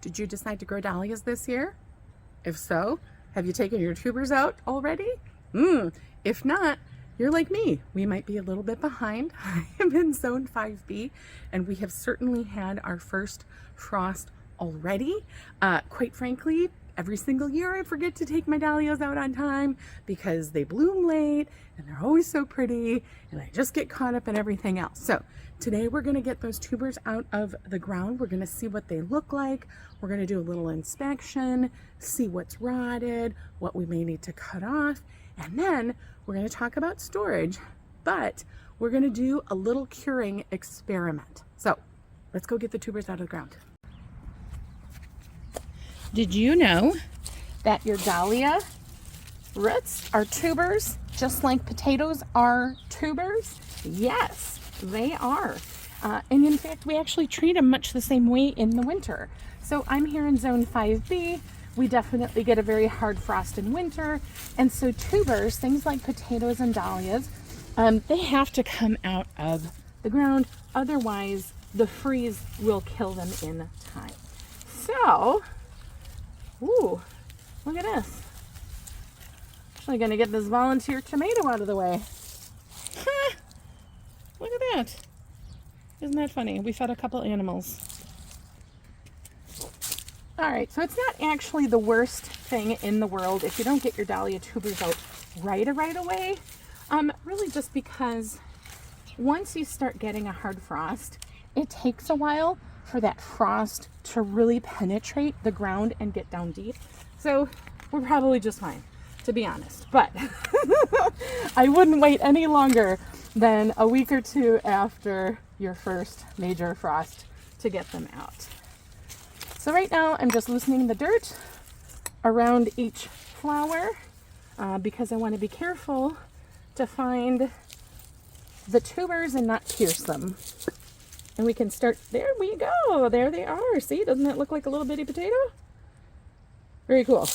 Did you decide to grow dahlias this year? If so, have you taken your tubers out already? If not, you're like me. We might be a little bit behind. I am in zone 5B, and we have certainly had our first frost already. Quite frankly, every single year I forget to take my dahlias out on time because they bloom late and they're always so pretty, and I just get caught up in everything else. So today we're going to get those tubers out of the ground. We're going to see what they look like. We're going to do a little inspection, see what's rotted, what we may need to cut off, and then we're going to talk about storage, but we're going to do a little curing experiment. So let's go get the tubers out of the ground. Did you know that your dahlia roots are tubers, just like potatoes are tubers? Yes, they are. And in fact, we actually treat them much the same way in the winter. So I'm here in zone 5B. We definitely get a very hard frost in winter. And so tubers, things like potatoes and dahlias, they have to come out of the ground. Otherwise, the freeze will kill them in time. So, ooh, look at this. Actually gonna get this volunteer tomato out of the way. Ha! Look at that. Isn't that funny? We fed a couple animals. All right, so it's not actually the worst thing in the world if you don't get your dahlia tubers out right away. Really just because once you start getting a hard frost, it takes a while for that frost to really penetrate the ground and get down deep. So we're probably just fine, to be honest. But I wouldn't wait any longer than a week or two after your first major frost to get them out. So right now I'm just loosening the dirt around each flower because I want to be careful to find the tubers and not pierce them. And we can start, there we go, there they are. See, doesn't that look like a little bitty potato? Very cool.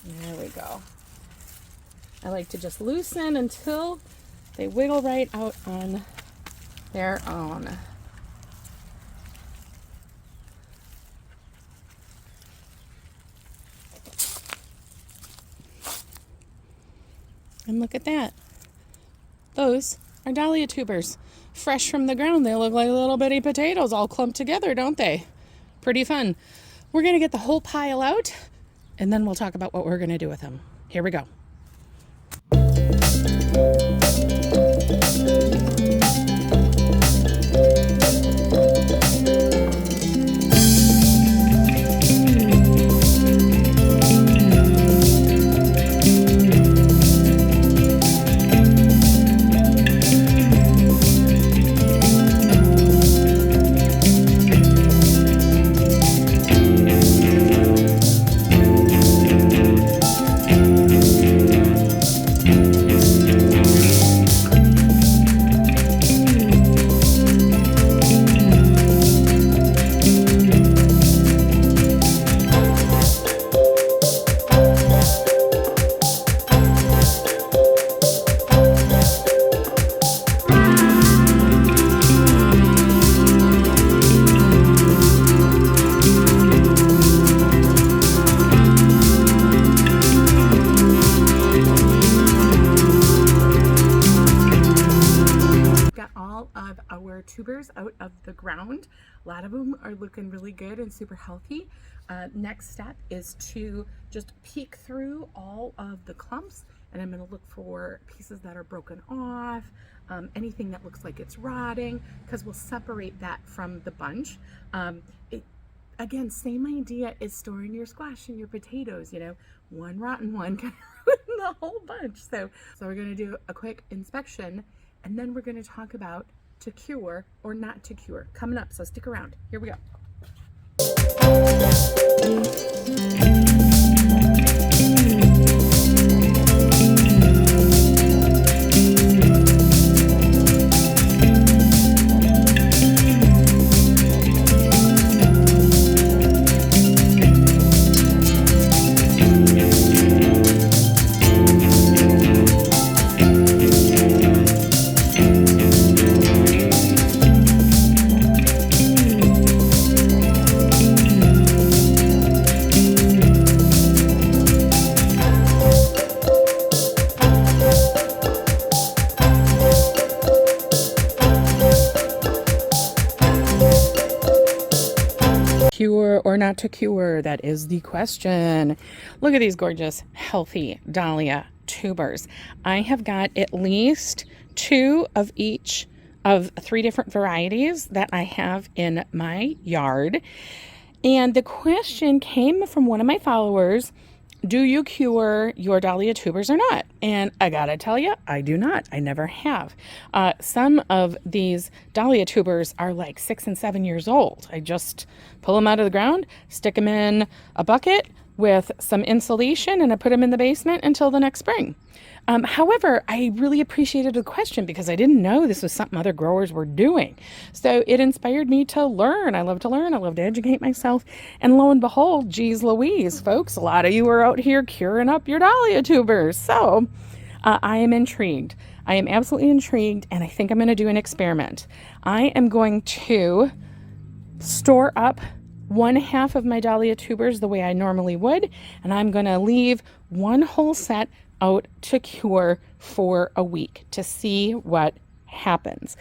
There we go. I like to just loosen until they wiggle right out on their own. And look at that. Those are dahlia tubers. Fresh from the ground. They look like little bitty potatoes all clumped together, don't they? Pretty fun. We're going to get the whole pile out, and then we'll talk about what we're going to do with them. Here we go. Tubers out of the ground. A lot of them are looking really good and super healthy. Next step is to just peek through all of the clumps, and I'm going to look for pieces that are broken off, anything that looks like it's rotting, because we'll separate that from the bunch. Again, same idea as storing your squash and your potatoes, you know, one rotten one can ruin the whole bunch. So we're going to do a quick inspection, and then we're going to talk about to cure or not to cure coming up, so stick around. Here we go. cure or not to cure? That is the question. Look at these gorgeous, healthy dahlia tubers. I have got at least 2 of each of 3 different varieties that I have in my yard. And the question came from one of my followers: do you cure your dahlia tubers or not? And I gotta tell you, I do not. I never have. Some of these dahlia tubers are like 6 and 7 years old. I just pull them out of the ground, stick them in a bucket with some insulation, and I put them in the basement until the next spring. However, I really appreciated the question because I didn't know this was something other growers were doing. So it inspired me to learn. I love to learn. I love to educate myself. And lo and behold, geez Louise, folks, a lot of you are out here curing up your dahlia tubers. So I am intrigued. I am absolutely intrigued, and I think I'm going to do an experiment. I am going to store up 1/2 of my dahlia tubers the way I normally would, and I'm going to leave 1 whole set out to cure for a week to see what happens.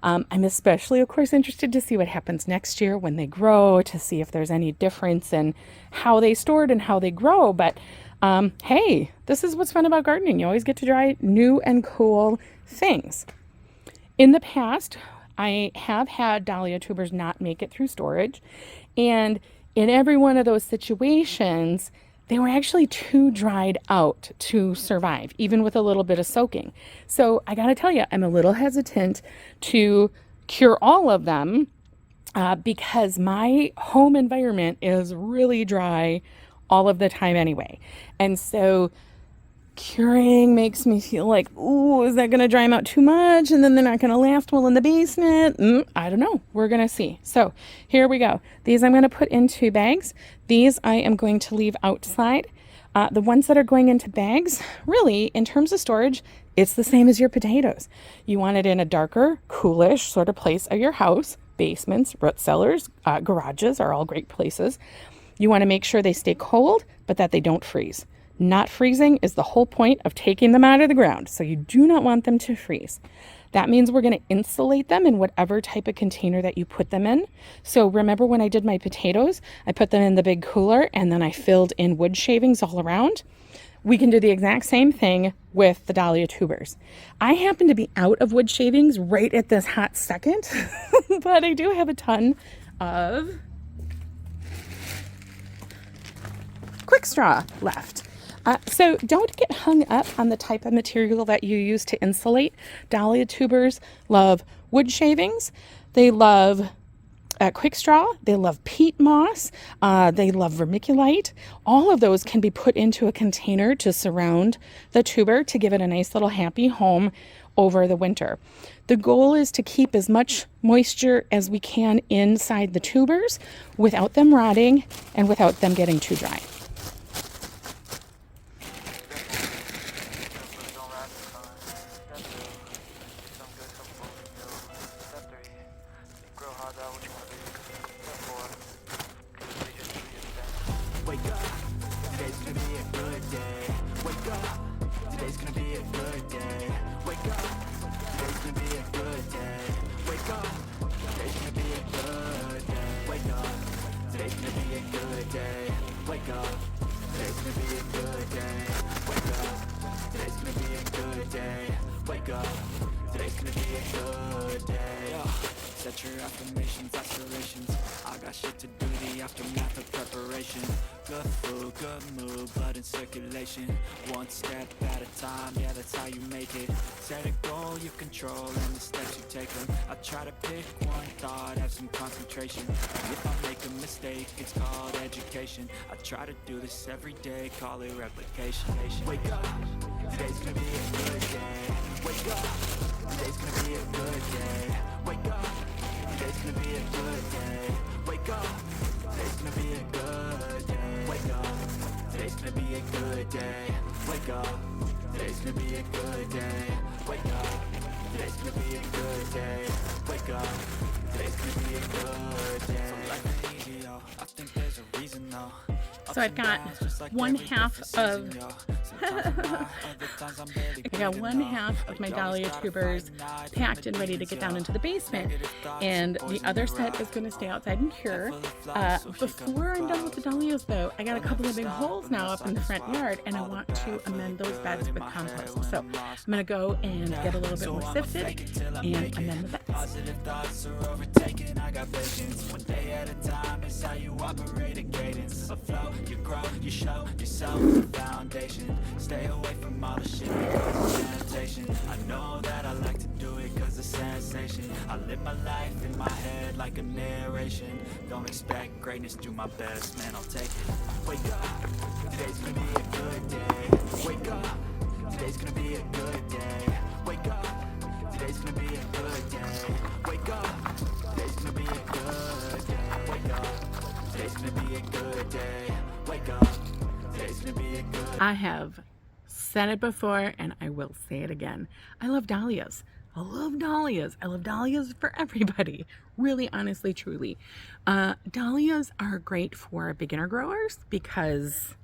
I'm especially, of course, interested to see what happens next year when they grow, to see if there's any difference in how they stored and how they grow. But hey, this is what's fun about gardening. You always get to try new and cool things. In the past, I have had dahlia tubers not make it through storage. And in every one of those situations, they were actually too dried out to survive, even with a little bit of soaking. So I gotta tell you, I'm a little hesitant to cure all of them because my home environment is really dry all of the time anyway. And so curing makes me feel like, ooh, is that going to dry them out too much? And then they're not going to last well in the basement. I don't know. We're going to see. So here we go. These I'm going to put into bags. These I am going to leave outside. The ones that are going into bags, really, in terms of storage, it's the same as your potatoes. You want it in a darker, coolish sort of place of your house. Basements, root cellars, garages are all great places. You want to make sure they stay cold, but that they don't freeze. Not freezing is the whole point of taking them out of the ground. So you do not want them to freeze. That means we're going to insulate them in whatever type of container that you put them in. So remember when I did my potatoes, I put them in the big cooler and then I filled in wood shavings all around. We can do the exact same thing with the dahlia tubers. I happen to be out of wood shavings right at this hot second, but I do have a ton of quick straw left. So don't get hung up on the type of material that you use to insulate. Dahlia tubers love wood shavings. They love quick straw. They love peat moss. They love vermiculite. All of those can be put into a container to surround the tuber to give it a nice little happy home over the winter. The goal is to keep as much moisture as we can inside the tubers without them rotting and without them getting too dry. Set your affirmations, aspirations. I got shit to do, the aftermath of preparation. Good food, good mood, blood in circulation. One step at a time, yeah, that's how you make it. Set a goal you control and the steps you take them. I try to pick one thought, have some concentration. If I make a mistake, it's called education. I try to do this every day, call it replication. Wake up, today's gonna be a good day. Wake up, today's gonna be a good day. Wake up, today's gonna be a good day. Wake up, today's gonna be a good day. Wake up, today's gonna be a good day. Wake up, today's gonna be a good day. Wake up, today's gonna be a good day. Wake up, today's gonna be a good day. So life ain't easy, yo. I think there's a reason though. So I've got 1/2 of I got one half of my dahlia tubers packed and ready to get down into the basement, and the other set is going to stay outside and cure. Before I'm done with the dahlias though, I got a couple of big holes now up in the front yard, and I want to amend those beds with compost. So I'm going to go and get a little bit more sifted and amend the beds. Positive thoughts are overtaken. I got patience. One day at a time is how you operate a cadence. A flow, you grow, you show yourself the foundation. Stay away from all the shit because it's temptation. I know that I like to do it cause it's sensation. I live my life in my head like a narration. Don't expect greatness, do my best, man, I'll take it. Wake up, today's gonna be a good day. Wake up, today's gonna be a good day. Wake up, today's gonna be a good day. Wake up, today's gonna be a good day. Wake up, today's gonna be a good day. Wake up, today's gonna be a good day. I have said it before and I will say it again. I love dahlias. I love dahlias. I love dahlias for everybody. Really, honestly, truly. Dahlias are great for beginner growers because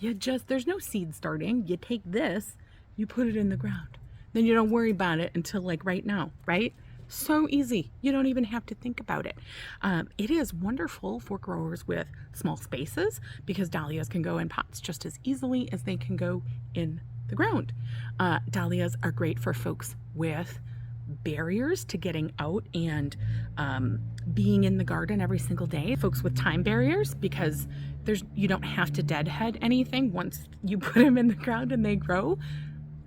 there's no seed starting. You take this, you put it in the ground. Then you don't worry about it until like right now, right? So easy. You don't even have to think about it. It is wonderful for growers with small spaces because dahlias can go in pots just as easily as they can go in the ground. Dahlias are great for folks with barriers to getting out and being in the garden every single day. Folks with time barriers because you don't have to deadhead anything once you put them in the ground and they grow.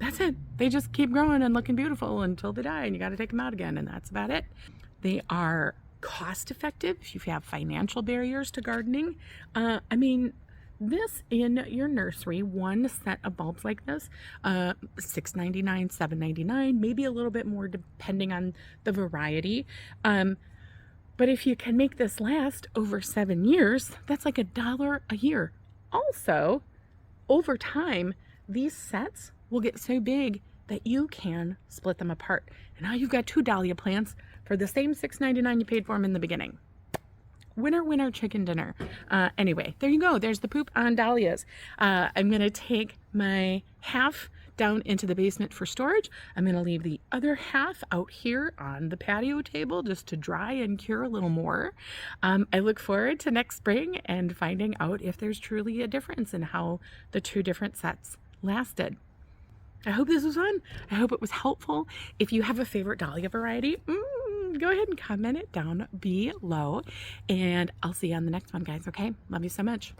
That's it. They just keep growing and looking beautiful until they die and you got to take them out again, and that's about it. They are cost effective if you have financial barriers to gardening. I mean, this in your nursery, one set of bulbs like this, $6.99, $7.99, maybe a little bit more depending on the variety. But if you can make this last over 7 years, that's like $1 a year. Also, over time, these sets will get so big that you can split them apart. And now you've got 2 dahlia plants for the same $6.99 you paid for them in the beginning. Winner, winner, chicken dinner. Anyway, there you go. There's the poop on dahlias. I'm going to take my half down into the basement for storage. I'm going to leave the other half out here on the patio table just to dry and cure a little more. I look forward to next spring and finding out if there's truly a difference in how the 2 different sets lasted. I hope this was fun. I hope it was helpful. If you have a favorite dahlia variety, go ahead and comment it down below. And I'll see you on the next one, guys, okay? Love you so much.